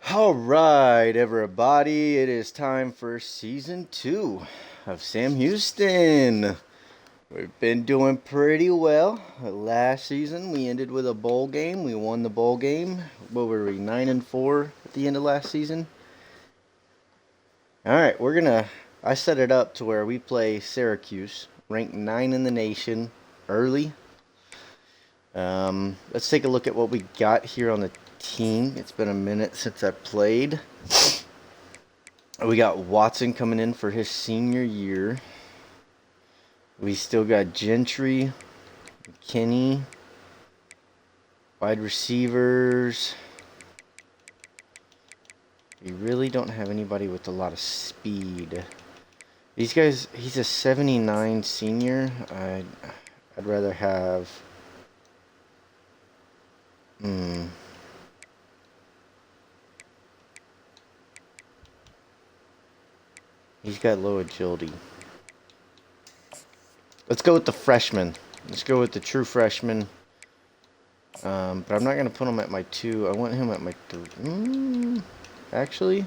All right, everybody, it is time for season 2 of Sam Houston. We've been doing pretty well. Last season, we ended with a bowl game. We won the bowl game. What were we, 9-4 at the end of last season? All right, I set it up to where we play Syracuse, ranked 9 in the nation, early. Let's take a look at what we got here on the team. It's been a minute since I played. We got Watson coming in for his senior year. We still got Gentry, Kenny, wide receivers. We really don't have anybody with a lot of speed. These guys, he's a 79 senior. I'd rather have... He's got low agility. Let's go with the freshman. Let's go with the true freshman. But I'm not going to put him at my 2. I want him at my 3. Actually,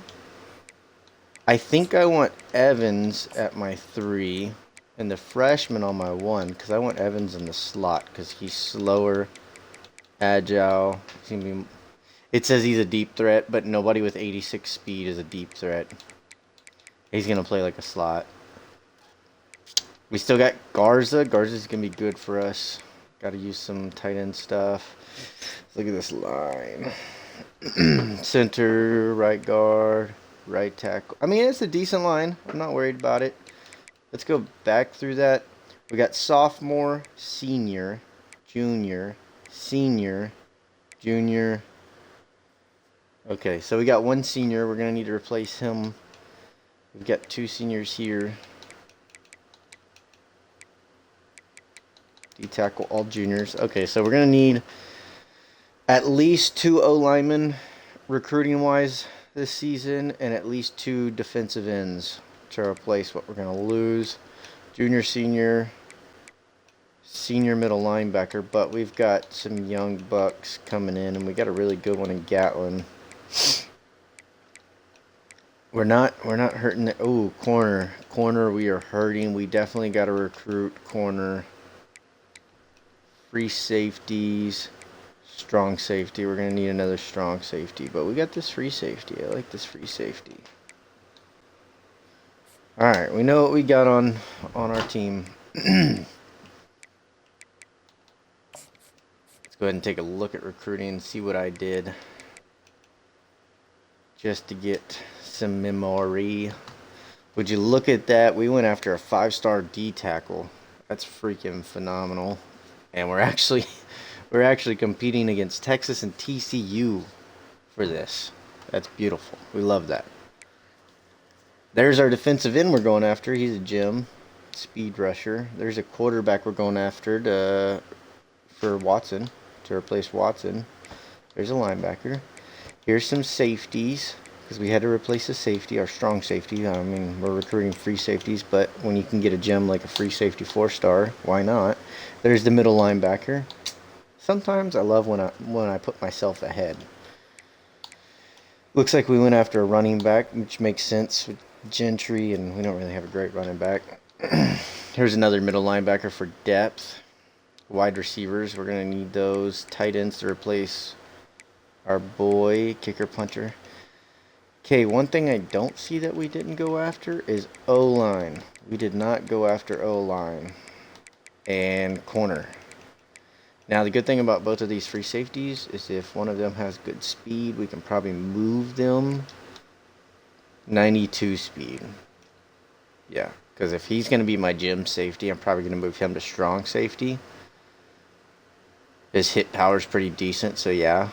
I think I want Evans at my 3 and the freshman on my 1, because I want Evans in the slot because he's slower, agile. It says he's a deep threat, but nobody with 86 speed is a deep threat. He's going to play like a slot. We still got Garza. Garza's going to be good for us. Got to use some tight end stuff. Look at this line. Center, right guard, right tackle. I mean, it's a decent line. I'm not worried about it. Let's go back through that. We got sophomore, senior, junior, senior, junior. Okay, so we got one senior. We're going to need to replace him. We've got 2 seniors here. D-tackle, all juniors. Okay, so we're going to need at least 2 O-linemen recruiting-wise this season and at least 2 defensive ends to replace what we're going to lose. Junior, senior, senior middle linebacker, but we've got some young bucks coming in, and we got a really good one in Gatlin. We're not hurting the... Oh, corner, we are hurting. We definitely got to recruit corner. Free safeties, strong safety. We're going to need another strong safety, but we got this free safety. I like this free safety. All right, we know what we got on our team. Let's go ahead and take a look at recruiting and see what I did just to get some memory. Would you look at that? We went after a 5-star D tackle. That's freaking phenomenal. And we're actually competing against Texas and TCU for this. That's beautiful. We love that. There's our defensive end we're going after. He's a gem, speed rusher. There's a quarterback we're going after for Watson, to replace Watson. There's a linebacker. Here's some safeties, because we had to replace a safety, our strong safety. I mean, we're recruiting free safeties, but when you can get a gem like a free safety 4-star, why not? There's the middle linebacker. Sometimes I love when I put myself ahead. Looks like we went after a running back, which makes sense with Gentry, and we don't really have a great running back. Here's another middle linebacker for depth. Wide receivers, we're going to need those. Tight ends to replace our boy, kicker, punter. Okay, one thing I don't see that we didn't go after is O-line. We did not go after O-line. And corner. Now, the good thing about both of these free safeties is if one of them has good speed, we can probably move them 92 speed. Yeah, because if he's going to be my gym safety, I'm probably going to move him to strong safety. His hit power is pretty decent, so yeah.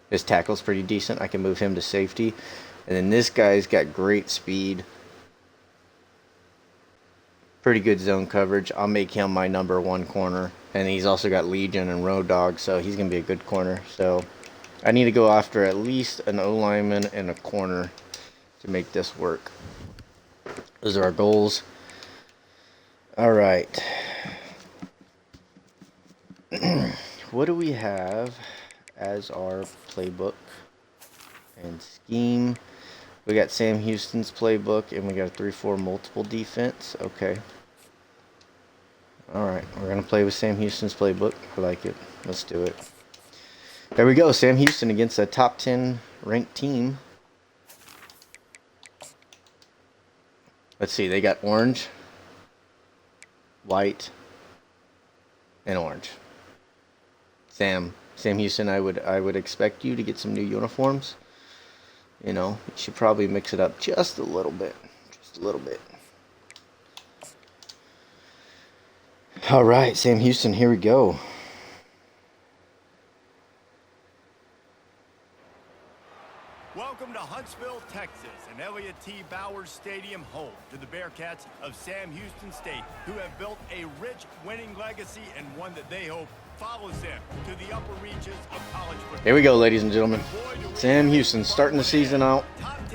His tackle's pretty decent. I can move him to safety. And then this guy's got great speed. Pretty good zone coverage. I'll make him my number 1 corner. And he's also got Legion and Road Dog, so he's going to be a good corner. So I need to go after at least an O-lineman and a corner to make this work. Those are our goals. All right. What do we have as our playbook? and scheme. We got Sam Houston's playbook, and we got a 3-4 multiple defense. Okay. Alright, we're going to play with Sam Houston's playbook. I like it. Let's do it. There we go. Sam Houston against a top 10 ranked team. Let's see. They got orange, white, and orange. Sam Houston, I would expect you to get some new uniforms. You know, you should probably mix it up just a little bit. Just a little bit. All right, Sam Houston, here we go. Welcome to Huntsville, Texas, and Elliott T. Bowers Stadium, home to the Bearcats of Sam Houston State, who have built a rich winning legacy and one that they hope follows them to the upper reaches of college football. Here we go, ladies and gentlemen. Sam Houston starting the season out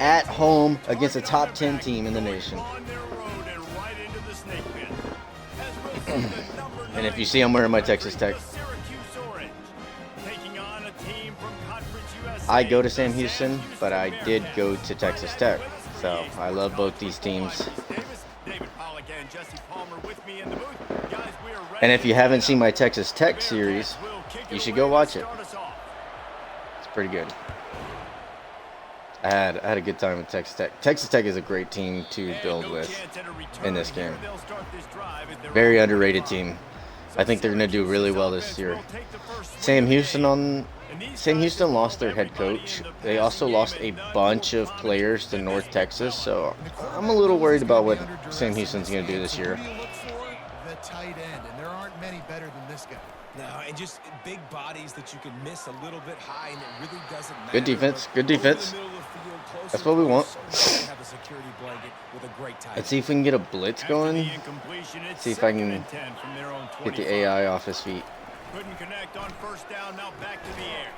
at home against a top 10 team in the nation. And if you see, I'm wearing my Texas Tech. I go to Sam Houston, but I did go to Texas Tech. So I love both these teams. And if you haven't seen my Texas Tech series, you should go watch it. It's pretty good. I had a good time with Texas Tech. Texas Tech is a great team to build with in this game. Very underrated team. I think they're going to do really well this year. Sam Houston lost their head coach. They also lost a bunch of players to North Texas, so I'm a little worried about what Sam Houston's going to do this year. The tight end, and there aren't many better than this guy. No, and just big bodies that you can miss a little bit high, and it really doesn't matter. Good defense, good defense. That's what we want. Let's see if we can get a blitz going. Let's see if I can get the AI off his feet. Couldn't connect on first down, now back to the air.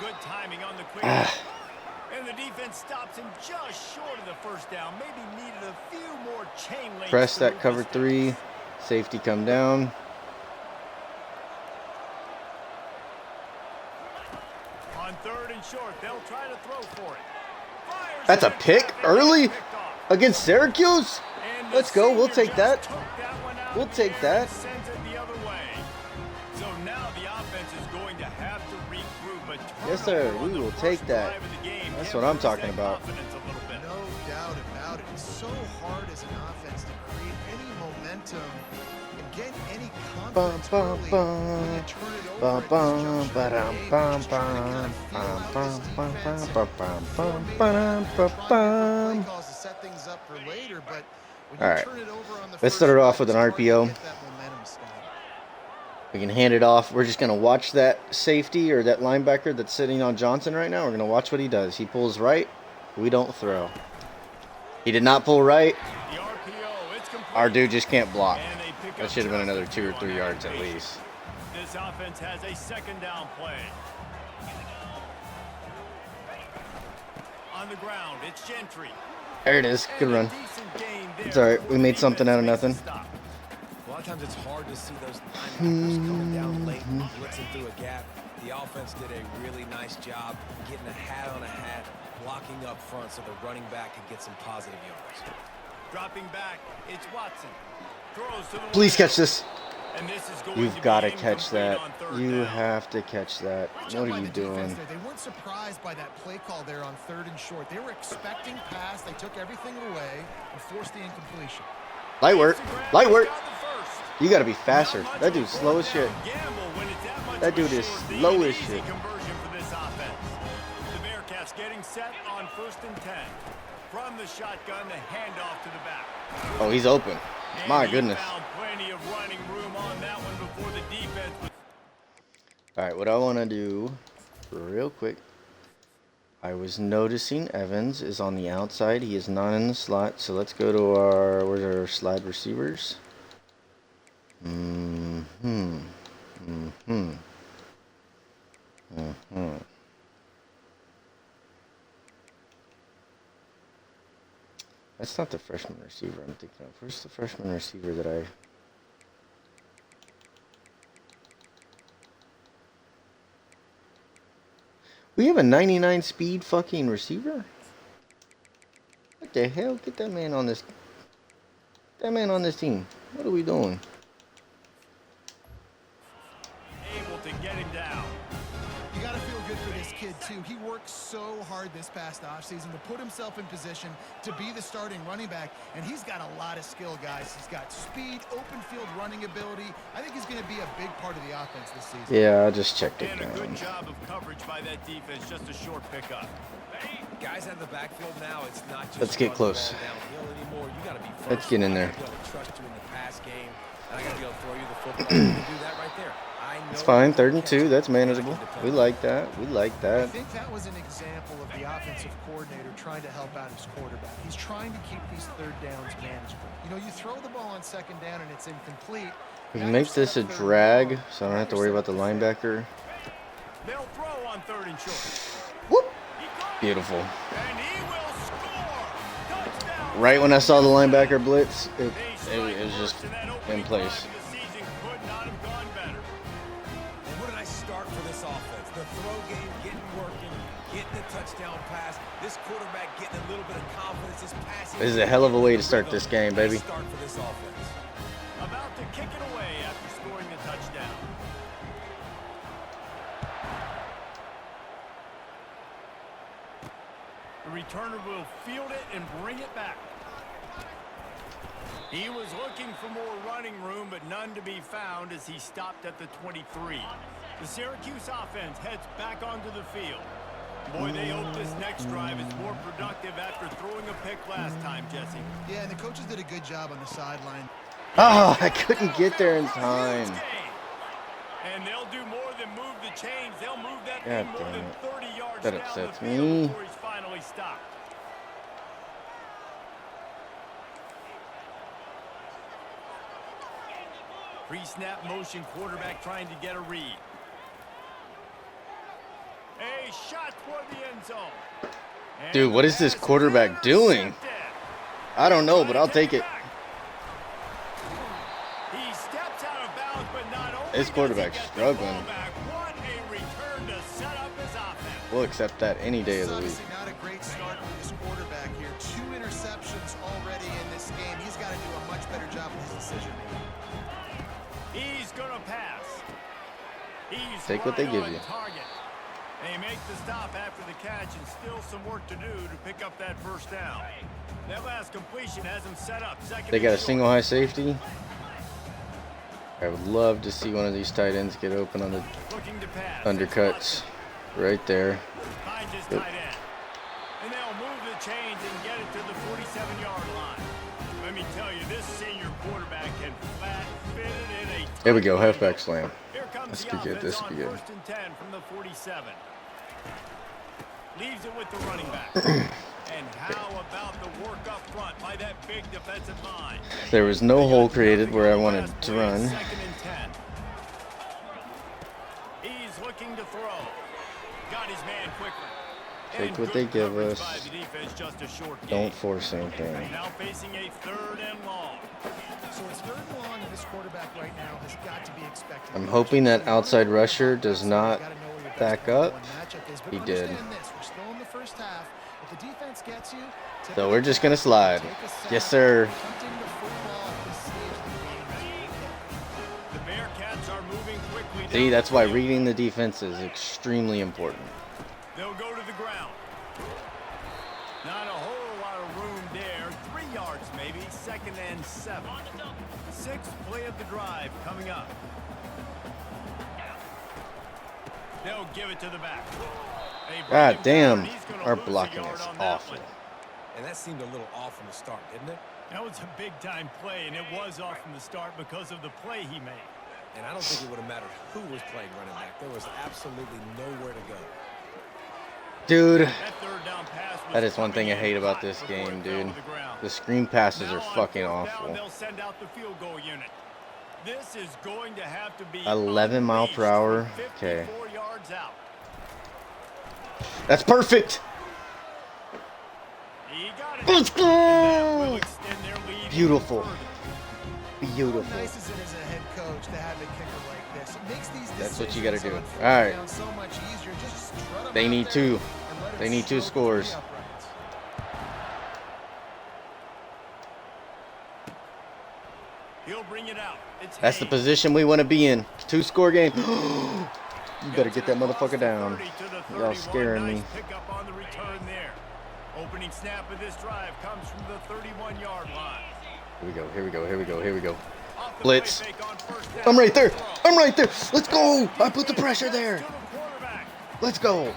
Good timing on the quick. And the defense stops him just short of the first down. Maybe needed a few more chain links. Press that cover 3. Safety come down. On third and short, they'll try to throw for it. Fires. That's a pick early against Syracuse. Let's go. We'll take that. We'll take that. Sends it the other way. So now the offense is going to have to regroup. Yes, sir. We will take that. That's what I'm talking about. No doubt about it. It's so hard as an offense to create any momentum and get any confidence early when you turn it over. Play calls to set things up for later, but when you turn it over on the Let's start it off with an first RPO. get that momentum started. We can hand it off. We're just going to watch that safety or that linebacker that's sitting on Johnson right now. We're going to watch what he does. He pulls right. We don't throw. He did not pull right. Our dude just can't block. That should have been another 2 or 3 yards at least. This offense has a second down play. On the ground, it's Gentry. There it is. Good run. It's all right. We made something out of nothing. A lot of times it's hard to see those linebackers coming down late, blitzing through a gap. The offense did a really nice job getting a hat on a hat, blocking up front so the running back could get some positive yards. Dropping back, it's Watson. Throws to the Please catch this. And this is going You've to got to be catch that. incomplete on third You down. have to catch that. Watch What out by are you the defense doing? there. They weren't surprised by that play call there on third and short. They were expecting pass. They took everything away and forced the incompletion. Light work. Light work. Got the first. You got to be faster. That dude's slow as shit. That dude is slow as shit. Conversion for this offense. The Bearcats getting set on first and 10. From the shotgun, the handoff to the back. Oh, he's open. My goodness. Found plenty of running room on that one before the defense was. All right, what I want to do real quick. I was noticing Evans is on the outside. He is not in the slot. So let's go to where's our slide receivers? That's not the freshman receiver I'm thinking of. Where's the freshman receiver that I... We have a 99 speed fucking receiver? What the hell? Get that man on this. That man on this team. What are we doing? Able to get him down. You got to feel good for this kid, too. He worked so hard this past offseason to put himself in position to be the starting running back, and he's got a lot of skill, guys. He's got speed, open field running ability. I think he's going to be a big part of the offense this season. Yeah, I just checked it And a good down. job of coverage by that defense. Just a short pickup. Guys out of the backfield now, it's not just Let's get run the close. ball downhill anymore. You got to be first. Let's get in there. I gotta trust you in the pass game, and I got to be able to throw you the football. You can do that right there. I know It's fine. you 3rd and can. 2. That's manageable. We like that. We like I that. think that was an example of the offensive coordinator trying to help out his quarterback. He's trying to keep these third downs manageable. You know, you throw the ball on 2nd down and it's incomplete. We Now can you're make set this a up 3rd and drag, long. so I don't Now have to you're worry set about the up to third. linebacker. They'll throw on 3rd and short. Whoop! He got it. Beautiful. And he will score. Touchdown. Right when I saw the linebacker blitz, it They was strike just first, and that in opening place. drive of the season could not have gone better. And what a nice start for this offense. The throw game getting working, getting the touchdown pass. This quarterback getting a little bit of confidence. This passing. This is a hell of a way to start this game, baby. Nice start for this offense. About to kick it away after scoring the touchdown. The returner will field it and bring it back. He was looking for more running room, but none to be found as he stopped at the 23. The Syracuse offense heads back onto the field. Boy, they hope this next drive is more productive after throwing a pick last time, Jesse. Yeah, and the coaches did a good job on the sideline. Oh, I couldn't get there in time. Huge gain. And they'll do more than move the chains. They'll move that God thing more damn than it. 30 yards That down upsets the field me. before he's finally stopped. Pre-snap motion, quarterback trying to get a read. A shot toward the end zone. And Dude, what is this the pass quarterback doing? intercepted. I don't know, but I'll take it. He steps out of bounds, but not only This does quarterback's he get the ball struggling. back, what a return to set up his offense. We'll accept that any day This of is the week. obviously not a great start for this quarterback here. 2 interceptions already in this game. He's got to do a much better job with his decision making. He's gonna pass. He's Take what they right give on you. target. They make the stop after the catch and still some work to do to pick up that first down. That last completion has him set up. Second They and got a short. single high safety. I would love to see one of these tight ends get open on the Looking to pass. undercuts. Right there. Finds his Yep. tight end. And they'll move the chains and get it to the 47-yard line. Let me tell you, this senior quarterback can flat fit it in a There we go, halfback slam. Here comes This the could be good, offense this could on be good. 1st and 10 from the 47. Leaves it with the running back. And how about the work up front by that big defensive line? There was no They hole got created nothing where I on the wanted last to play, run. 2nd and 10. He's looking to throw. Got his man quickly. Take And what good they give coverage us. by the defense, just a short gain. Don't force anything. Now facing a 3rd and long. So it's 3rd and long, and this quarterback right now has got to be expected. I'm hoping that outside rusher does not You gotta know where your best back one-on-one up. matchup is, but He did. understand this, we're still in the first half. If the defense gets you, tip So of we're the just cap, gonna slide. take a sack. Yes, sir. Punting the football at this stage of the game is The Bearcats are moving quickly. See, down that's the why field. reading the defense is extremely important. They'll go to the ground. Not a whole lot of room there. 3 yards maybe. 2nd and 7. 6th play of the drive coming up. They'll give it to the back. They bring God him damn, down. He's gonna our lose a blocking yard is on that awful. one. And that seemed a little off from the start, didn't it? That was a big-time play, and it was off from the start because of the play he made. And I don't think it would have mattered who was playing running back. There was absolutely nowhere to go. Dude, That 3rd down pass was that is one thing I coming in hate about hot this before game, it fell dude. to the ground. The screen passes Now are on fucking 4th down, awful. they'll send out the field goal unit. This is going to have to be 11 mile per unleashed hour. from Okay. 54 yards out. That's perfect. He got it. Let's And that will go. extend their lead even Beautiful. further. Beautiful. How nice is it as a head coach to have a kicker like this? It makes these That's what you decisions gotta do. on fourth All right. down so much easier. Just strut 'em They out need there two. and let it They need two stroke through the scores. uprights. He'll bring it out. It's That's the Hayes. position we want to be in. 2-score game. You better get that motherfucker down. Y'all scaring me. Nice pickup on the return there. Opening snap of this drive comes from the 31-yard line. Here we go. Here we go. Here we go. Here we go. Off the Blitz. play fake on first down. I'm right there. Throw. I'm right there. Let's go. I put the pressure there. To the quarterback. Let's go.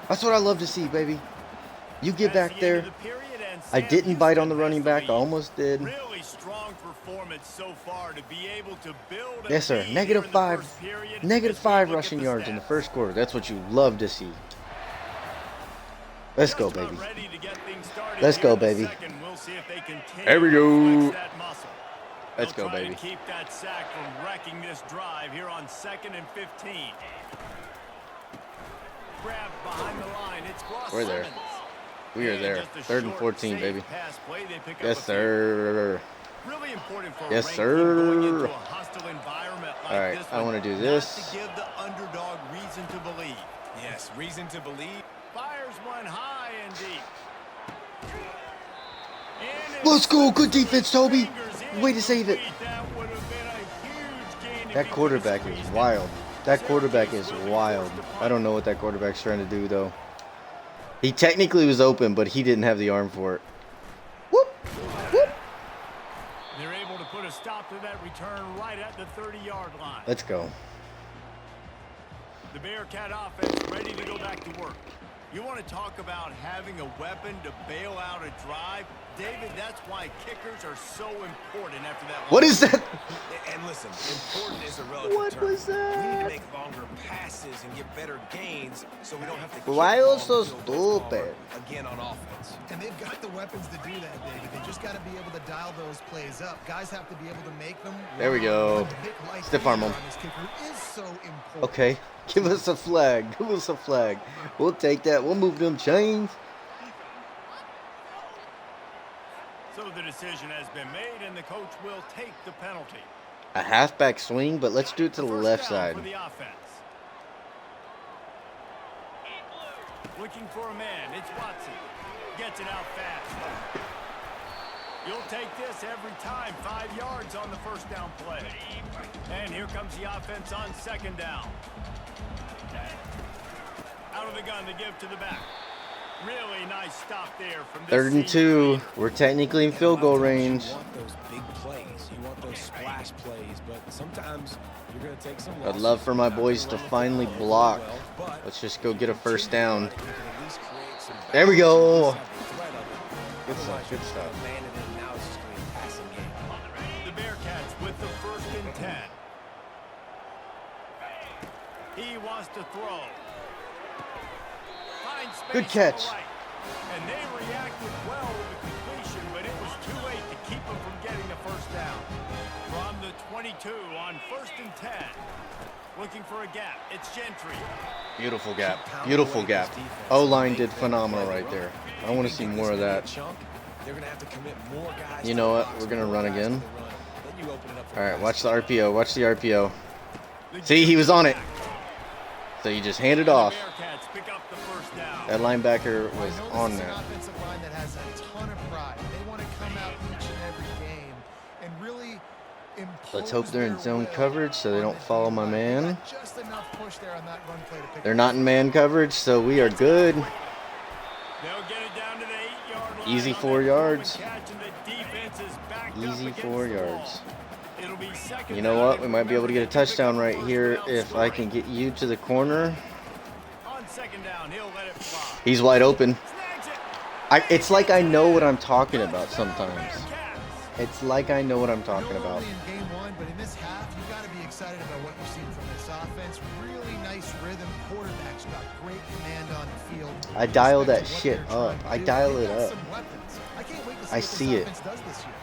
That's what I love to see, baby. You get That's back the end of there. the period, and I Sam didn't bite on the Houston running has the back. I lead. almost did. Really strong performance so far to be able to build a Yes, sir. lead here Negative in the five. first period Negative as we 5 look at rushing the yards in the stats. first quarter. That's what you love to see. Let's go, Just about baby. ready to get things started Let's here go, in the baby. second. We'll see if they continue There we to go. flex that muscle. Let's They'll go, try baby. to keep that sack from wrecking this drive here on 2nd and 15. Grabbed behind the line. It's Ross We're there. Simmons. We are And there. just a 3rd and short, 14, safe baby. pass play. They pick up a Yes, few. sir. Really important for a Yes, ranked team going into sir. a hostile environment like All right, this I one, wanna do not this. to give the underdog reason to believe. Yes, reason to believe. Fires one high and deep. And Let's go. it's Good defense, Toby. fingers in Way to save it. complete. That would have been a huge gain if That he quarterback could've is squeezed it. wild. That quarterback is Syracuse will be wild. forced to I don't know what that quarterback's trying to do, though. He technically was open, but he didn't have the arm for it. Whoop. Whoop. They're able to put a stop to that return right at the 30-yard line. Let's go. The Bearcat offense ready to go back to work. You want to talk about having a weapon to bail out a drive? David, that's why kickers are so important after that. What is that? And listen, important is a relative What term. was We need that? to make longer passes and get better gains so we don't have to kick Why the are ball you so and field goals stupid? again on offense. And they've got the weapons to do that, David. They just got to be able to dial those plays up. Guys have to be able to make them. There we go. The hit like Stiff arm him. on this kicker is so important. Okay. Give us a flag. Give us a flag. We'll take that. We'll move them chains. So the decision has been made, and the coach will take the penalty. A halfback swing, but let's do it to the First left down side. for the offense. Looking for a man. It's Watson. Gets it out fast. You'll take this every time. 5 yards on the first down play. And here comes the offense on 2nd down. Out of the gun to give to the back. Really nice stop there from this 3rd and senior 2. We're technically in field goal range. You want those big plays. You want those splash plays. But sometimes you're going to take some I'd losses. love for my You're not boys gonna to run the finally football block. well, but Let's just go get a first down. you can at least create some There we balance go. and have the threat of it. Good stuff, Otherwise, good you're stuff. gonna man it in, now it's just going to be a passing game. The Bearcats with the 1st and 10. He wants to throw. Finds space Good to catch. the right. And they reacted well with the completion, but it was too late to keep them from getting the first down. From the 22 on 1st and 10. Looking for a gap. It's Gentry. Beautiful gap. Beautiful gap. O-line did phenomenal right there. I want to see more of that. They're going to have to commit more guys. You know what? We're going to run again. Then you open it up for All right, passing. watch the RPO. Watch the RPO. The See, he was on it. back. So you just hand it The off. Bearcats pick up the first down. That linebacker I was know this on is an that. offensive line that has a ton of pride. They want to come out each and every game and really impose Let's hope they're in their zone will coverage so they on don't the follow my defense. They man. got just enough push there on that run play to pick They're up not in man coverage, so we are good. They'll get it down to the 8-yard line. Easy on 4 that yards. moving catch, and the defense is backed up Easy against 4 the wall. yards. It'll be second You know down, what? and We might be able to get a remember, they pick touchdown up right first here down if I scoring. can get you to the corner. On 2nd down, he'll let it fly. He's wide open. Snags it. It's like I know what I'm talking about sometimes. Bearcats. It's like I know what I'm talking You're about. early in game one, but in this half, you got to be excited about what you've seen from this offense. Really nice rhythm. Quarterback's got great command on the field. I dial that Respect to what shit they're trying up. to I do. dial They've it got up. some weapons. I can't wait to I see see what it. this offense does this year.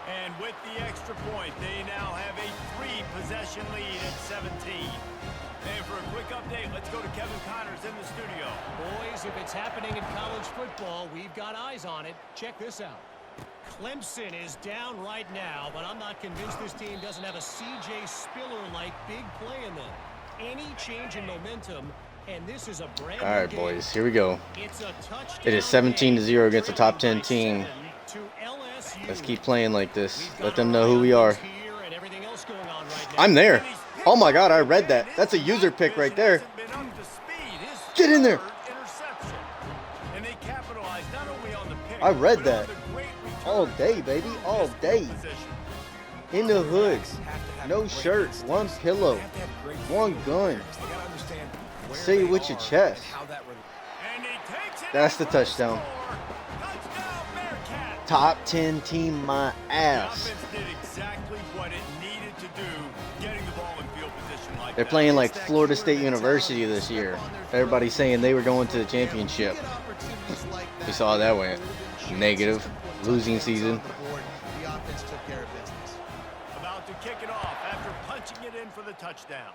And with the extra point, they now have a 3-possession lead at 17. And for a quick update, let's go to Kevin Connors in the studio. Boys, if it's happening in college football, we've got eyes on it. Check this out. Clemson is down right now, but I'm not convinced this team doesn't have a C.J. Spiller-like big play in them. Any change in momentum, and this is a brand All right, new boys, game. here we go. It's a touchdown. It is 17-0 against a top 10 team. To LSU. Let's keep playing like this. We've Let got them our know who we eye on are. things here and everything else going on right now. I'm there. Oh my God, I read that. That's a user pick right there. Get in there. And they capitalized not only on the pick, I read but on that. the great return All day, baby, all day. In the hood, no shirt, one pillow, one gun. Say it with your chest. And he takes it That's the for a touchdown. score. Touchdown, Bearcats. Top 10 team, my The ass. offense did exactly what it needed to do, getting the ball in field position like They're that. playing like Florida State University this year. Everybody's saying they were going to the championship. We saw how that went. Negative. Losing season. The offense took care of business. About to kick it off after punching it in for the touchdown.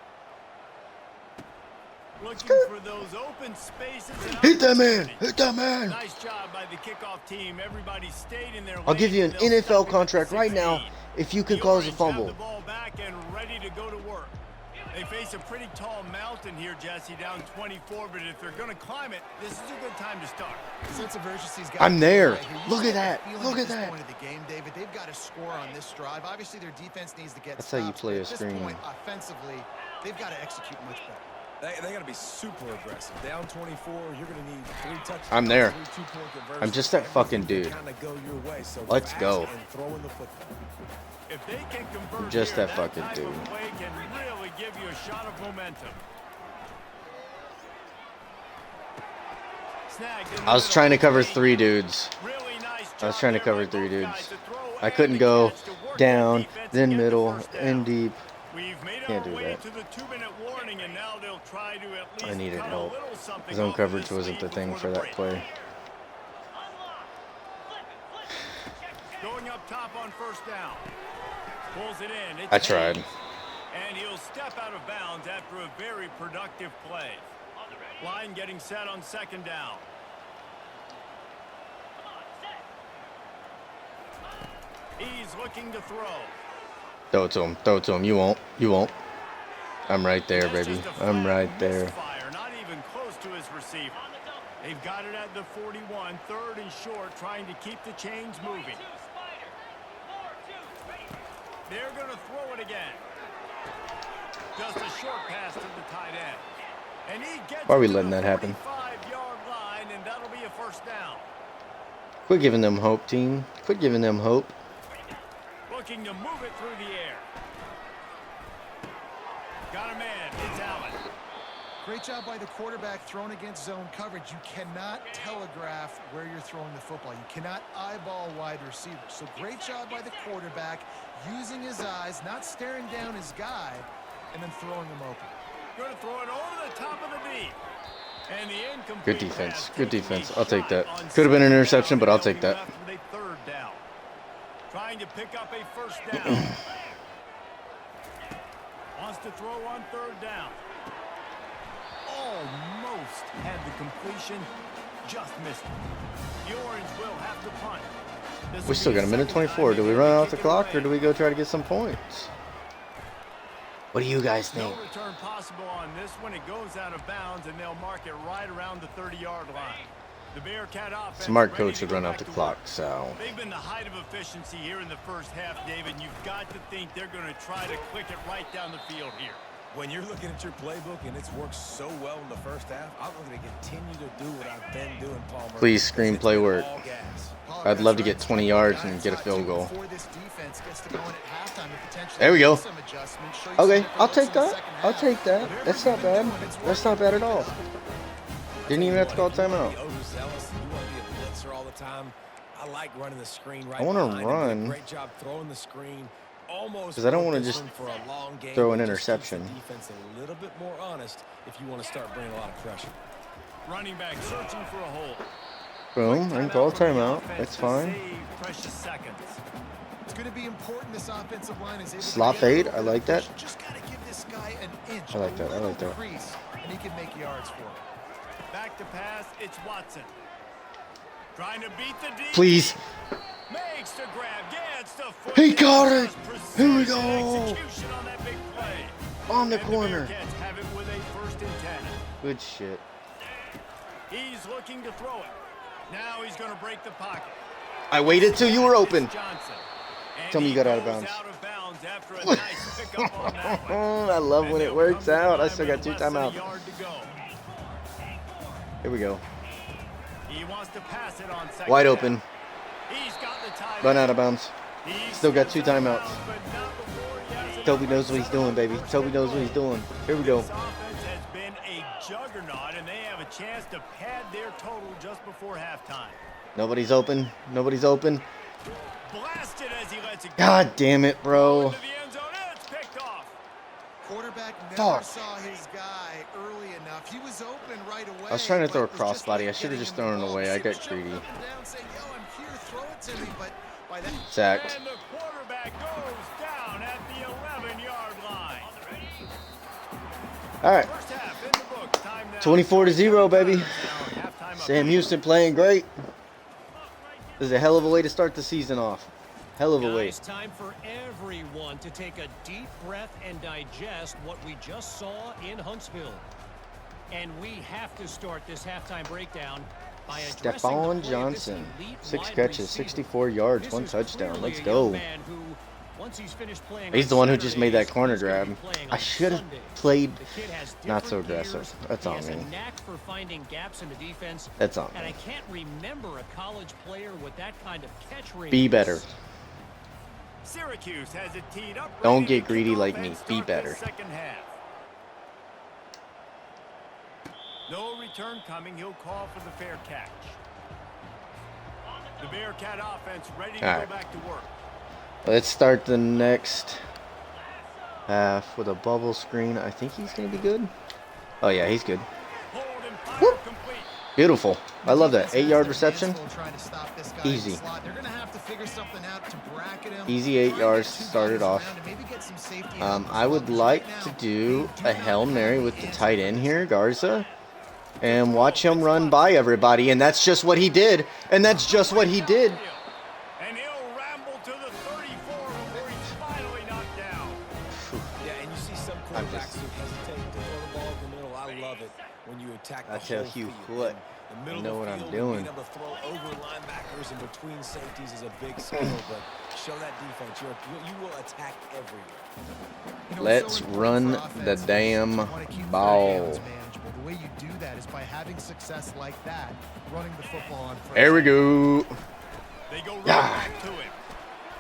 Looking for those open spaces. And Hit that man. opportunities. Hit that man. Nice job by the kickoff team. Everybody stayed in their I'll give you an lanes, and they'll NFL stop it at contract right 16. now if you can The cause a Orange have fumble. the ball back and ready to go to work. They face a pretty tall mountain here, Jesse, down 24, but if they're going to climb it, this is a good time to start. Sense of urgency's got I'm to there. right here. You Look just at get that. the feeling Look at this that. point of the game, David. They've got to score on this drive. Obviously, their defense needs to get That's how you stops, play but a at this screen. point, offensively, they've got to execute much better. They got to be super aggressive. Down 24, you're going to need 3 touchdowns. I'm there. 3 two-point conversions. I'm just that fucking Everything dude. to kinda go your way, so Let's pass go. and throw in the football. If they can convert Just here, that fucking type dude. of play can really give you a shot of momentum. Snagged in the I was middle. trying to cover 3 dudes. Really nice I was job trying to there cover by 3 both dudes. guys to throw I and couldn't the go catch to work down, that defense then and get the middle, first down. and deep. We've made Can't our do way that. to the 2-minute warning, and now they'll try to at least I needed cut a help. little something Zone off of coverage this wasn't the lead thing before for the that break. play. Going up top on first down. Pulls it in. It's I tried. Hayes. And he'll step out of bounds after a very productive play. Line getting set on second down. He's looking to throw. Throw it to him. Throw it to him. You won't. You won't. I'm right there, That's baby. just a I'm flat right there. misfire, not even close to his receiver. They've got it at the 41, third and short, trying to keep the chains moving. They're going to throw it again. Just a short pass to the tight end. And he gets Why are we it to letting the that happen? 45-yard line, and that'll be a first down. Quit giving them hope, team. Quit giving them hope. Looking to move it through the air. Got a man. It's Allen. Great job by the quarterback thrown against zone coverage. You cannot telegraph where you're throwing the football. You cannot eyeball wide receivers. So great job by the quarterback using his eyes, not staring down his guy, and then throwing him open. Going to throw it over the top of the knee. And the incomplete Good defense. pass Good taking a defense. I'll take that. shot on Could have been an second interception, down, but I'll and they'll take be that. left with a third down. Trying to pick up a first down. Wants to throw on third down. Almost had the completion. Just missed it. The Orange will have to punt. This We will still be got a minute second 24. time Do we they run kick off the it clock or away. do we go try to get some points? What do you guys think? No return possible on this one. It goes out of bounds, and they'll mark it right around the 30-yard line. The Bearcat offense Smart ready coach to should go run back out the to clock, work. so They've been the height of efficiency here in the first half, David. You've got to think they're going to try to click it right down the field here. When you're looking at your playbook and it's worked so well in the first half, I'm going to continue to do what I've been doing, Palmer. Please screenplay It's work. all gas. I'd love to get 20 yards and get a field goal. Before this defense gets to going at halftime and potentially There we go. make some adjustments, show you some Okay, different I'll looks take in the that. second I'll half. take that. Whatever That's you've not been bad. doing, it's That's not bad at all. Didn't even have to call You wanna timeout. be overzealous, you want to be a blitzer all the time. I like running the screen right I wanna behind him. Did a run. Great job throwing the screen. Almost 'Cause I don't broke wanna this just one for a long game, throw an but just keeps the interception. defense a little bit more honest if you want to start bringing a lot of pressure. Running back searching for a hole. Boom, Quick and call timeout from the timeout. offense That's to fine. save precious seconds. It's going to be important this offensive line is able Slot to get fade, a I like that. Just got to give this guy an inch. I like that, I like a little that. crease, and he can make yards for it. Back to pass, it's Watson. Trying to beat the D. Please. Makes the grab, gets the foot. He got it. Just Here we precision go. execution on that big play. On the And corner. The Bearcats have it with a 1st and 10. Good shit. He's looking to throw it. Now he's going to break the pocket. I waited till you were open. Johnson. And Tell me you got out of goes bounds. Out of bounds after a nice pickup on that one. I love when And it they'll works come to the out. I line still got with 2 less than a timeouts. yard to go. Here we go. He wants to pass it on 2nd Wide down. open. He's got the time. Run out of bounds. He Still got 2 steps out of timeouts. bounds, but not before he has it Toby up knows what he's doing, baby. Toby knows what he's doing. Here we go. This offense has been a juggernaut, and they have a chance to pad their total just before halftime. Nobody's open. Nobody's open. Blasted as he lets it go. God damn it, bro. Into the end zone, and it's picked off. Quarterback never Fuck. saw his guy early enough. He was open right away. I was trying to throw a but was just crossbody. late I should have getting just him the thrown it ball. away. I He was got jumping greedy. up and down saying, "Yo, I'm here, throw it to me." But by that Sacked. And the quarterback goes down at the 11-yard line. All right. First half in the books. Time now. 24-0, baby. Halftime Sam update. Houston playing great. This is a hell of a way to start the season off. Hell of a way. Guys, time for everyone to take a deep breath and digest what we just saw in Huntsville. And we have to start this halftime breakdown by addressing the Stephon play of this Johnson, elite 6 wide catches, receiver. 64 yards, This 1 is touchdown. clearly Let's a go. young man who, once he's finished playing He's on the one who just made that Saturdays, corner he's gonna be grab. playing I on should have Sundays. played The kid has not so different aggressive. gears. That's He on has me. a knack for finding gaps in the defense. That's on And I me. can't remember a college player with that kind of catch radius. Be better. Syracuse has it teed up. Don't ready get to greedy kick off like and me. Be start better. this Second half. No return coming. He'll call for the fair catch. The Bearcat offense ready to All go right. back to work. Let's start the next half with a bubble screen. I think he's going to be good. Oh, yeah, he's good. Hold and fire Whoop. complete. Beautiful. I love that. defense has 8-yard their reception. hands full trying to stop this guy in the Easy. slot. They're going to have to figure something out to bracket him. Easy 8 Try and yards get to two start it guys off. around and maybe get some safety help as I would well. like Right to now, do they a do Hail not Mary have with the the answer tight for end this. here, Garza, and watch him run by everybody, and that's just what he did. And that's just what he did. And he'll ramble to the 34 before he's finally knocked down. Yeah, and you see some I'm quarterbacks just- who hesitate to throw the ball in the middle. I love it when you attack the I tell whole you field. what, And the middle I know of what the I'm field, doing. Being able to throw over linebackers and between safeties is a big skill, but show that defense. You will attack everywhere. You know, Let's it's so important run for the offenses damn to wanna keep ball. third downs manageable. The way you do that is by having success like that, running the football on first. There we go. They go right Yeah. back to him.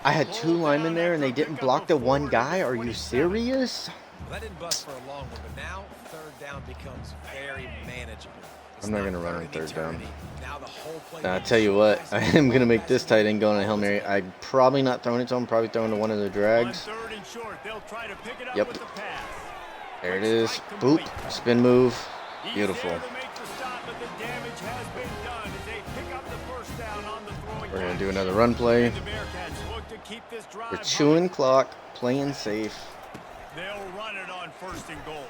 I had 2 linemen there, and they didn't block the one guy. Are you serious? Well, that didn't bust for a long one, but now third down becomes very manageable. It's I'm not gonna run on an third down. eternity. Now the whole play Now, I tell you what, I am going to make this tight end go on a Hail Mary. I'm probably not throwing it to him. Probably throwing to one of the On drags. 3rd and short, they'll try to pick it up Yep. with the pass. There it is. Boop. Spin move. He's Beautiful. there to make the stop, but the damage has been done as they pick up the first down on the throwing We're going catch. to do another run play. And the Bearcats look to keep this drive We're chewing clock, playing safe. They'll run it on 1st and goal.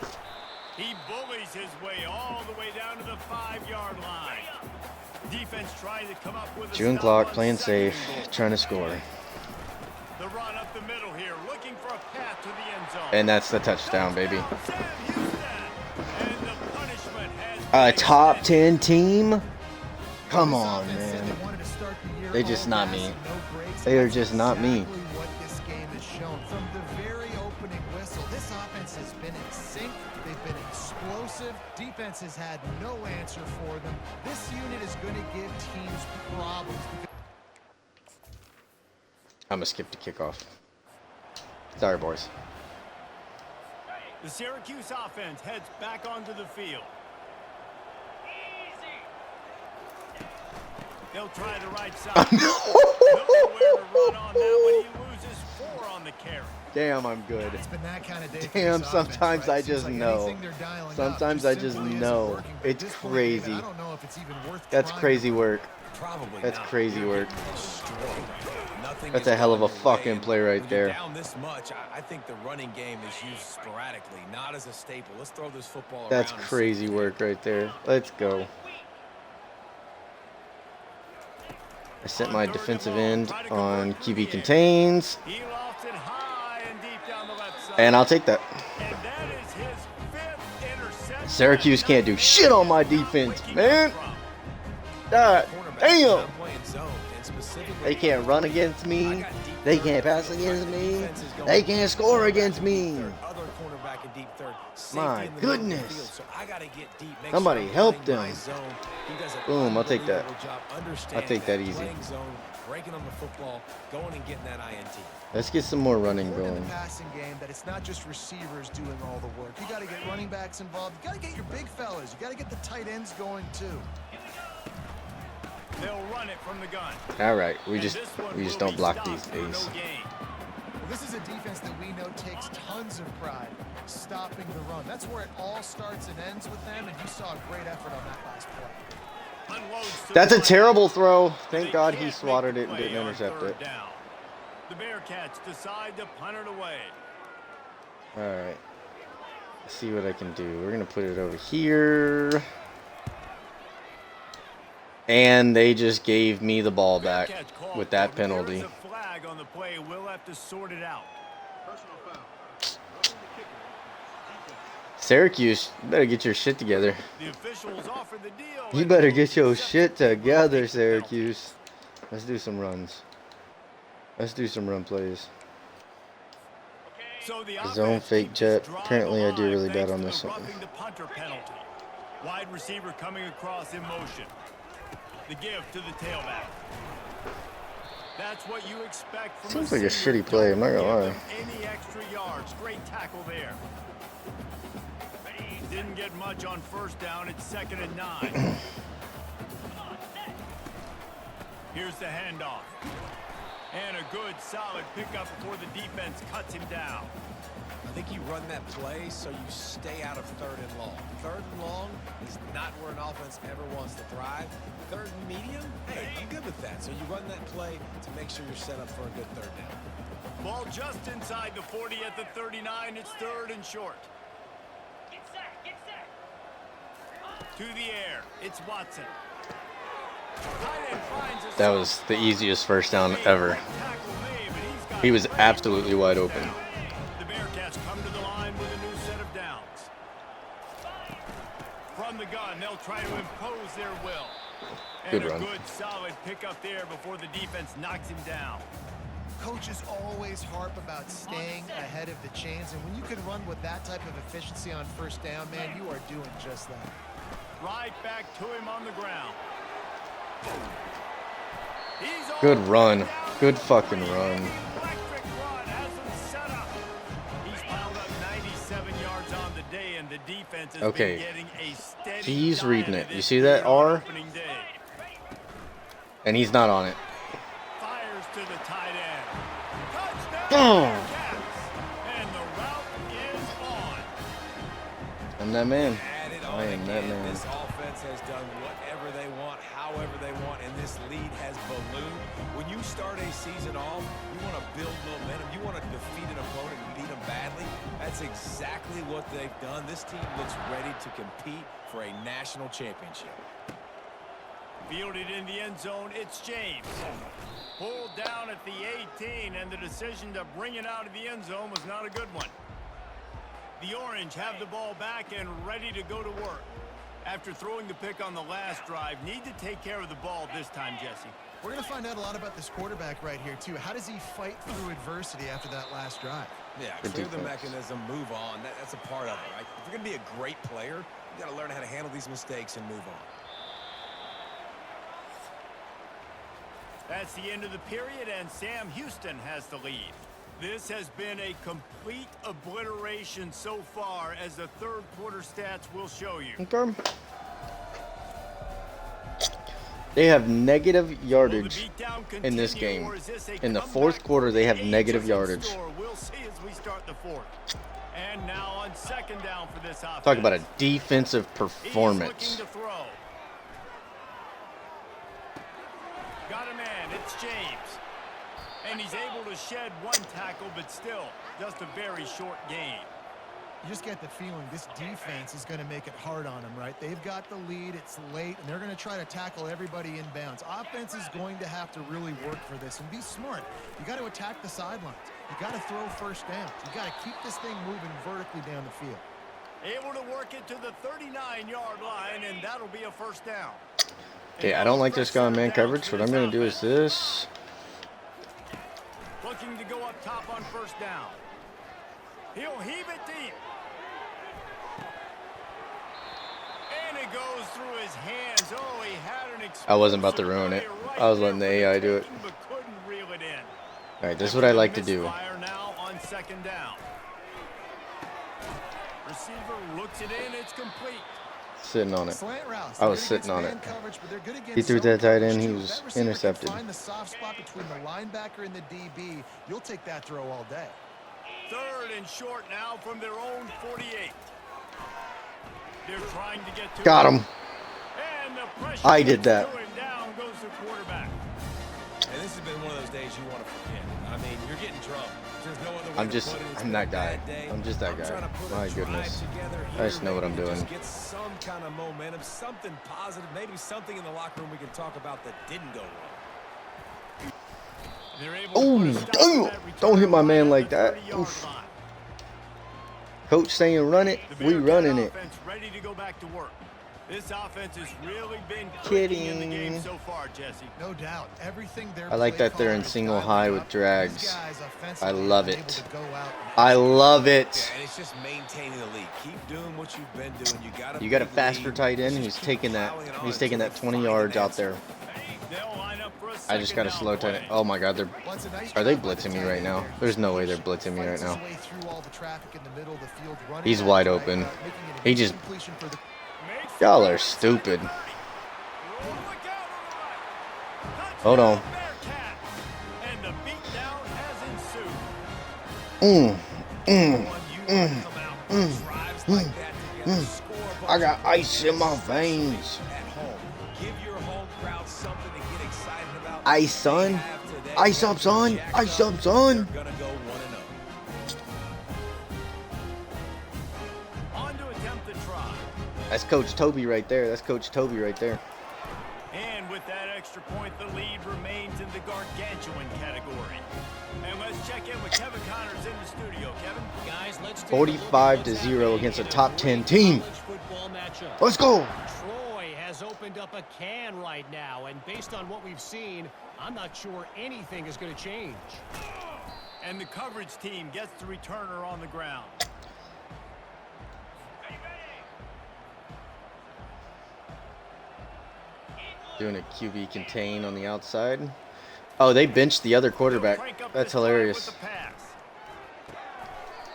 He bullies his way all the way down to the 5-yard line. Defense trying to come up with a Chewing stop clock, on playing 2nd safe, and goal. trying to score. The run up the middle here, looking for a path to the end zone. And that's the touchdown, baby. Sam Houston. And the punishment has A top been 10 team? Come This on, offense said man. they wanted to start the year They just all not gas me. and no breaks. They are That's just not me. exactly what this game has shown. From the very opening whistle, this offense has been in sync. They've been explosive. Defense has had no answer for them. This unit is going to give teams problems. I'm going to skip the kickoff. Sorry, boys. The Syracuse offense heads back onto the field. They'll try the right side. Nowhere to run on that one. He loses 4 on the carry. Damn, I'm good. It's been that kind of day for Damn, this offense, sometimes right? I Seems just like know. anything they're dialing up Sometimes I just simply isn't know. working. But at It's this point, David, crazy. I don't know if it's even worth That's trying. crazy work. Probably That's not. crazy You're work. getting destroyed. Nothing That's is a hell of a going your way, fucking and play right when you're there. Down this much, I think the running game is used sporadically, not as a staple. Let's throw this football That's around and see crazy what work right there. Let's go. I sent my defensive end on QB contains, He lofts it high and deep down the left side. and I'll take that. And that is his 5th interception. Syracuse can't do shit on my defense, man. God damn. They can't run against me. They can't pass against me. They can't score against me. My goodness. Somebody help them. Boom, I'll take that. I'll take that easy. Breaking on the football, going and getting that INT. Let's get some more running Learn in going. the passing game that it's not just receivers doing all the work. You got to get running backs involved. You got to get your big fellas. You got to get the tight ends going too. They'll run it from the gun. All right, we And just this one we just will don't be block stopped these for no days. gain. Well, this is a defense that we know takes tons of pride stopping the run. That's where it all starts and ends with them, and you saw a great effort on that last play. Unloads to That's the a right. terrible throw. They Thank God he can't make swatted the it and play didn't on intercept 3rd it. down. The Bearcats decide to punt it away. All right. Let's see what I can do. We're gonna put it over here. And they just gave me the ball back Bearcats call with that for. There penalty. is a flag on the play. We'll have to sort it out. Syracuse, you better get your shit together. The officials offer the deal. You and better Coach get your accepts shit it. We'll together, take the penalty. Syracuse. Let's do some runs. Let's do some run plays. So the Zone offense fake keeps jet. drive Apparently I do alive really bad thanks on to this the one. roughing the punter penalty. Wide receiver coming across in motion. The give to the tailback. That's what you expect from Seems like a receiver. shitty play, I'm not gonna Don't lie. give them any extra yards. Great tackle there. Didn't get much on 1st down. It's 2nd and 9. Here's the handoff. And a good, solid pickup before the defense cuts him down. I think you run that play so you stay out of 3rd and long. 3rd and long is not where an offense ever wants to thrive. 3rd and medium, hey, I'm good with that. So you run that play to make sure you're set up for a good 3rd down. Ball just inside the 40 at the 39. It's 3rd and short. To the air. It's Watson. Tight end finds a That was the easiest first down ever. tackle made, but he's got He was great absolutely wide open. The Bearcats come to the line with a new set of downs. From the gun, they'll try to impose their will. Good And a run. good, solid pickup there before the defense knocks him down. Coaches always harp about staying ahead of the chains, and when you can run with that type of efficiency on 1st down, man, you are doing just that. Right back to him on the ground. He's all Good run. down Good the fucking 3. run. Electric run has him set up. He's piled up 97 yards on the day, and the defense has Okay. been getting a steady He's diet reading of it. You this see that speed on R? opening day. And he's not on it. Fires to the tight end. Touchdown, Boom. Bearcats. And the route is on. I'm that man. Add it I on am that again. man. This offense has done whatever they want, however they want, and this lead has ballooned. When you start a season off, you want to build momentum. You want to defeat an opponent and beat them badly. That's exactly what they've done. This team looks ready to compete for a national championship. Fielded in the end zone, it's James. Pulled down at the 18, and the decision to bring it out of the end zone was not a good one. The Orange have the ball back and ready to go to work. After throwing the pick on the last drive, need to take care of the ball this time, Jesse. We're going to find out a lot about this quarterback right here, too. How does he fight through adversity after that last drive? Yeah, Good clear the defense. mechanism, move on. That's a part of it, right? If you're going to be a great player, you got to learn how to handle these mistakes and move on. That's the end of the period, and Sam Houston has the lead. This has been a complete obliteration so far, as the 3rd quarter stats will show you. Okay. They have negative Will the yardage beatdown in this continue, game. or is this a In the comeback 4th quarter, they have with negative ages in yardage. store? We'll see as we start the 4th. And now on 2nd down for this offense. Talk about a defensive He's performance. looking to throw. Got a man, it's James. And he's able to shed one tackle, but still, just a very short gain. You just get the feeling this defense is going to make it hard on them, right? They've got the lead. It's late, and they're going to try to tackle everybody inbounds. Offense is going to have to really work for this and be smart. You got to attack the sidelines. You got to throw first downs. You got to keep this thing moving vertically down the field. Able to work it to the 39-yard line, and that'll be a first down. Okay, I don't like this guy in man coverage. What I'm going to do is this. Looking to go up top on first down. He'll heave it deep. And it goes through his hands. Oh, he had an I wasn't about to ruin it. I was letting the AI do it. but couldn't reel it in. All right, this is what I like to do. Misfire now on second down. Receiver looks it in. It's complete. Sitting on it. Slant routes. I was They're sitting on man it. coverage, but they're good against He threw zone that tight end. coverage, He too. was That receiver can intercepted. Find the soft spot between the linebacker and the DB. You'll take that throw all day. Third and short now from their own 48. They're trying to get to Got him. And the pressure I did that. gets to him. Down goes the quarterback. And this has been one of those days you want to forget. I mean, you're getting drunk. There's no other way I'm to just, put it. It's I'm been that a guy. bad day. I'm just that I'm trying guy. to put a My drive goodness. together I here, just know what I'm maybe to doing. just get some kind of momentum, something positive, maybe something in the locker room we can talk about that didn't go wrong. They're able to put a stop to Oh, that return don't hit my man at like the that. 30-yard Oof. line. Coach saying run it, The we Bearcat running it. offense ready to go back to work. This offense has really been clicking in the game Kidding. so far, Jesse. No doubt. Everything they're I like that they're in calling is single dialed high up. with drags. These guys I offensively love have been it. able to go out and I love Yeah, it. and it's just maintaining the lead. Keep doing what you've been doing. You You got a big faster lead. tight end. Just He's keep taking that. piling it on He's taking until that you 20 find an yards out answer. there. They'll line up for a I just got a second slow down tight play. end. Oh my God, they're. Well, it's a nice Are they job by the blitzing me tight right end now? there. There's no way they're He blitzing me right fights his now. way through all the traffic in the middle of the field, running He's that wide right open. route, making it a He good just. completion for the Makes Y'all the are play. stupid. Look out on the right. Hold on. Touchdown, Bearcat. And the beatdown has ensued. Mm, One, you wanna come out with drives like that together, score a bunch I got of ice in my points veins. at home. Give your home crowd something to get excited about. Ice, son. They have today. Ice up, son. Jacked Ice up. up, son. They're gonna go 1-0. On to attempt the try. That's Coach Toby right there. That's Coach Toby right there. And with that extra point, the lead remains in the gargantuan category. And let's check in with Kevin Connors in the studio. Kevin? Guys, let's take 45 to 0 against a top 10 team. college football matchup. Let's go. Troy has opened up a can right now, and based on what we've seen, I'm not sure anything is going to change. And the coverage team gets the returner on the ground. Doing a QB contain on the outside. Oh, they benched the other quarterback. Crank up That's this drive hilarious. with the pass.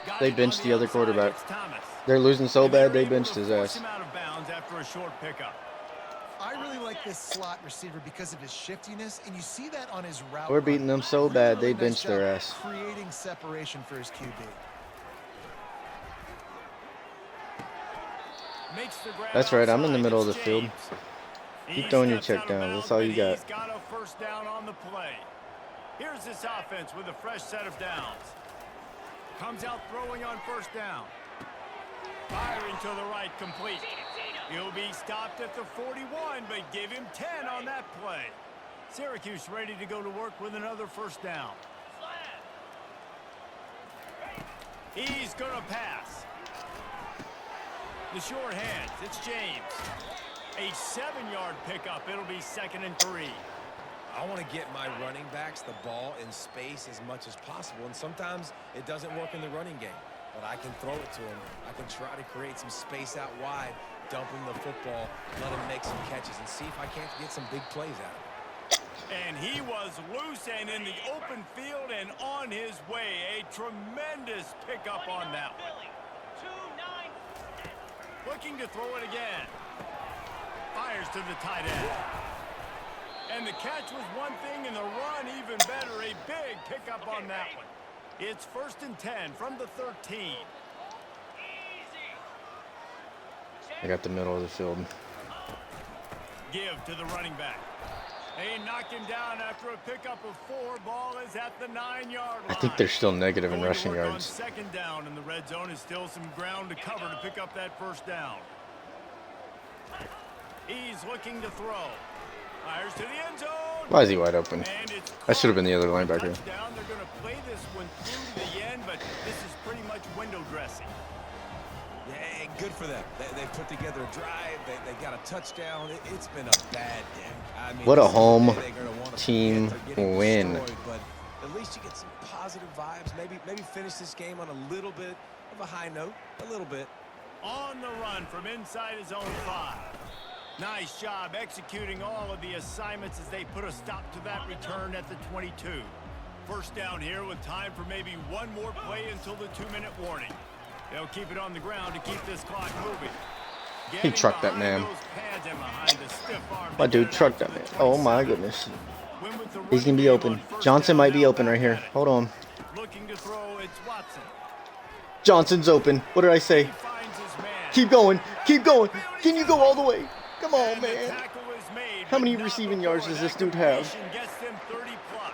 Got They it on benched the other outside, quarterback. it's Thomas. They're losing so And they're bad they able benched to his force ass. him out of bounds after a short pickup. I really like this slot receiver because of his shiftiness, and you see that on his route. We're run. beating them so Really, bad really they nice benched their job ass. creating separation for his QB. Makes the grab That's right, I'm in the outside. middle of It's the field. James. Keep He throwing your steps check out of downs. bounds, That's all you but got. He's got a first down on the play. Here's this offense with a fresh set of downs. Comes out throwing on first down. Firing to the right, complete. He'll be stopped at the 41, but give him 10 on that play. Syracuse ready to go to work with another first down. He's going to pass. The short hands, it's James. A 7-yard pickup. It'll be 2nd and 3. I want to get my running backs the ball in space as much as possible, and sometimes it doesn't work in the running game. But I can throw it to him. I can try to create some space out wide, dump him the football, let him make some catches, and see if I can't get some big plays out of him. And he was loose and in the open field and on his way. A tremendous pickup on that one. Looking to throw it again. Fires to the tight end. And the catch was one thing and the run even better. A big pickup on that one. It's 1st and 10 from the 13. I got the middle of the field. Give to the running back. They knock him down after a pickup of 4. Ball is at the 9-yard line. I think they're still negative in Going to rushing work on yards. second down in the red zone is still some ground to cover to pick up that first down. He's looking to throw. Fires to the end zone. Why is he wide open? And it's That should have been the other caught. linebacker. Touchdown. They're going to play this one through to the end, but this is pretty much window dressing. Yeah, good for them. They put together a drive. They got a touchdown. It's been a bad day. I mean, What a this is the home day they're gonna wanna team forget. They're getting win. destroyed, but at least you get some positive vibes. Maybe finish this game on a little bit of a high note. A little bit. On the run from inside his own 5. Nice job executing all of the assignments as they put a stop to that return at the 22. First down here with time for maybe one more play until the 2-minute warning. They'll keep it on the ground to keep this clock moving. He trucked that man. My dude trucked that man. Oh my goodness. He's going to be open. Johnson might be open right here. Hold on. Looking to throw, it's Watson. Johnson's open. What did I say? He finds his man. Keep going. Keep going. Can you go all the way? Come on, And the man. tackle is made, How but many not receiving before yards does that this dude have? completion gets them 30 plus.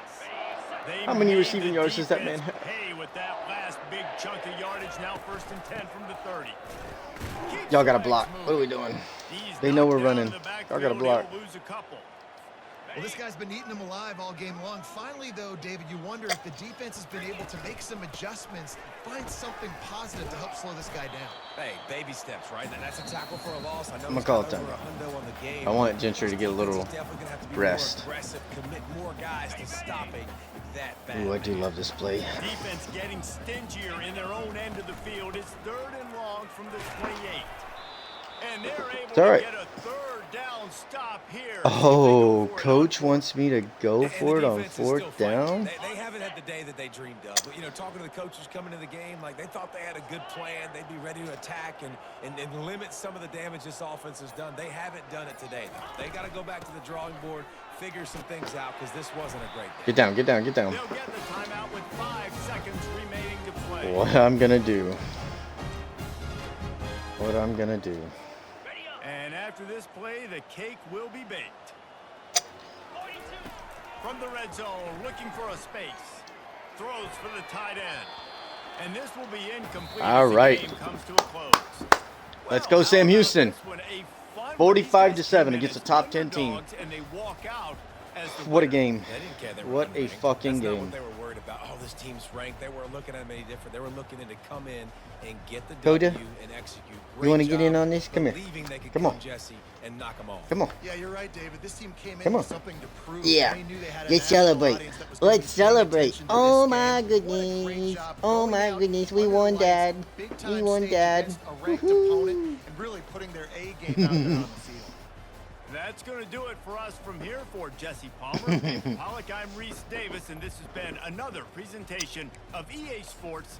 They How many made receiving the yards does that man defense have? pay with that last big chunk of yardage. Now 1st and 10 from the 30. Keeps Y'all got to the block. legs What are we moving. doing? He's They know knocked we're down running. in the Y'all got to backfield. block. He'll lose a couple. Well, this guy's been eating them alive all game long. Finally, though, David, you wonder if the defense has been able to make some adjustments, find something positive to help slow this guy down. Hey, baby steps, right? That's a tackle for a loss. I know I'm gonna he's call got it over time. a hundo on the game. I want Gentry to get a little He's definitely gonna have to be rest. More aggressive, commit more guys to stopping that bad. Ooh, I do love this play. Defense getting stingier in their own end of the field. It's 3rd and long from the 28. And they're able all right. to get a 3rd down stop here. Oh, They go for it coach on wants me to go And for it the on defense is still 4th fighting. down. They haven't had the day that they dreamed of. But, you know, talking to the coaches coming to the game, like they thought they had a good plan. They'd be ready to attack and limit some of the damage this offense has done. They haven't done it today, though. They got to go back to the drawing board, figure some things out, because this wasn't a great day. Get down, get down, get down. They'll get the timeout with 5 seconds remaining to play. What I'm gonna do. What I'm gonna do. And after this play, the cake will be baked. From the red zone, looking for a space. Throws for the tight end. And this will be incomplete All as the right. game comes to a close. Let's go, Sam Houston. 45 to 7 against against a top 10 team. And they walk out as the What a winner. game. They didn't care they were What a unranked. fucking That's not game. what they were worried about. Oh, this team's ranked. They weren't looking at them any different. They were looking in to come in and get the Coda, W and execute. you wanna Great get in job on this? Come here. believing they could Come come on. Jesse and knock them off. Come on. Yeah, you're right, David. This team came in Come on. with something to prove. Yeah. They knew they had a Let's national celebrate. audience that was gonna Let's be paying celebrate. attention to Oh this my game. What a great goodness. job Oh going my out goodness. We under the won, lights, Dad. big-time We won, stage Dad. against a ranked Woohoo. opponent and really putting their A game out there on the field. That's going to do it for us from here for Jesse Palmer. And Pollock, I'm Reese Davis, and this has been another presentation of EA Sports.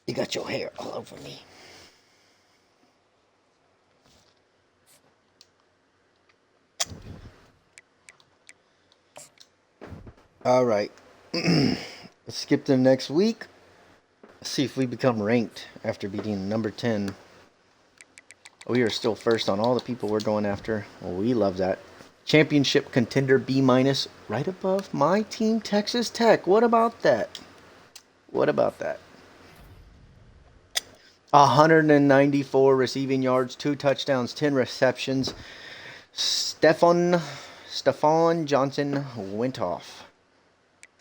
You got your hair all over me. All right. Let's skip to next week. Let's see if we become ranked after beating number 10. We are still first on all the people we're going after. Well, we love that. Championship contender B-, right above my team, Texas Tech. What about that? What about that? 194 receiving yards, 2 touchdowns, 10 receptions. Stephon Johnson went off.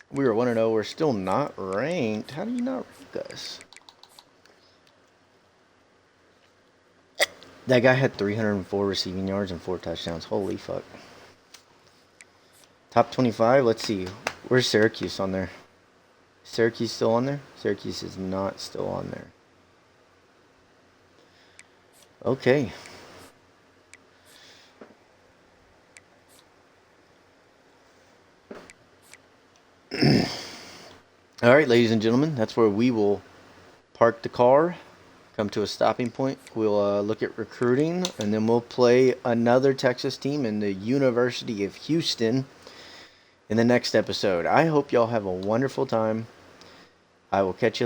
We were 1-0. We're still not ranked. How do you not rank us? That guy had 304 receiving yards and 4 touchdowns. Holy fuck. Top 25. Let's see. Where's Syracuse on there? Syracuse still on there? Syracuse is not still on there. Okay. All right, ladies and gentlemen, that's where we will park the car, come to a stopping point. We'll look at recruiting, and then we'll play another Texas team in the University of Houston in the next episode. I hope y'all have a wonderful time. I will catch you later.